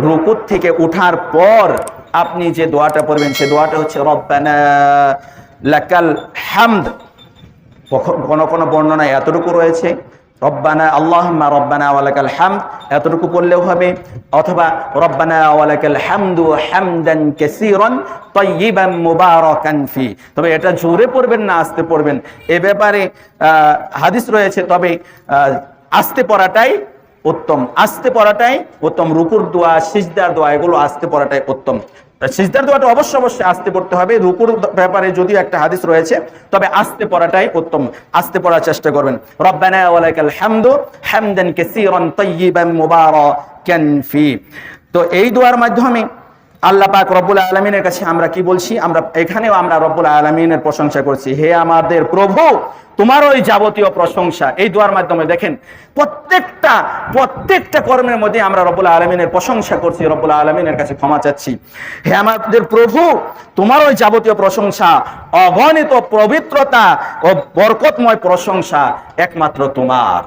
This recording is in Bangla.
রুকুত থেকে উঠার পর আপনি যে দোয়াটা পড়বেন সে দোয়াটা হচ্ছে রব্বানা লাকাল হামদ। কোন কোন বর্ণনায় এতটুকু রয়েছে রব্বানা আল্লাহুম্মা রব্বানা ওয়া লাকাল হামদ, এতটুকু পড়লেও হবে, অথবা রব্বানা ওয়া লাকাল হামদু হামদান কাসীরান তাইয়িবান মুবারাকান ফি। তবে এটা জোরে পড়বেন না আস্তে পড়বেন এ ব্যাপারে হাদিস রয়েছে, তবে আস্তে পড়াটাই উত্তম, আস্তে পড়াটাই উত্তম। রুকুর দোয়া, সিজদার দোয়া এগুলো আস্তে পড়াটাই উত্তম। সিজদার দোয়াটা অবশ্যই আস্তে পড়তে হবে। রুকুর ব্যাপারে যদিও একটা হাদিস রয়েছে, তবে আস্তে পড়াটাই উত্তম, আস্তে পড়ার চেষ্টা করবেন। রব্বানা ওয়া লাকাল হামদু হামদান কাসীরান তাইয়িবান মুবারাকান ফি। তো এই দোয়ার মাধ্যমে আল্লাহ পাক রব্বুল আলামিনের কাছে আমরা কি বলছি, আমরা এখানেও আমরা রব্বুল আলামিনের প্রশংসা করছি। হে আমাদের প্রভু, তোমার ওই যাবতীয় প্রশংসা। এই দোয়ার মাধ্যমে দেখেন প্রত্যেকটা কর্মের মধ্যে আমরা রব্বুল আলামিনের প্রশংসা করছি, রব্বুল আলামিনের কাছে ক্ষমা চাচ্ছি। হে আমাদের প্রভু, তোমার ওই যাবতীয় প্রশংসা, অগণিত পবিত্রতা ও বরকতময় প্রশংসা একমাত্র তোমার।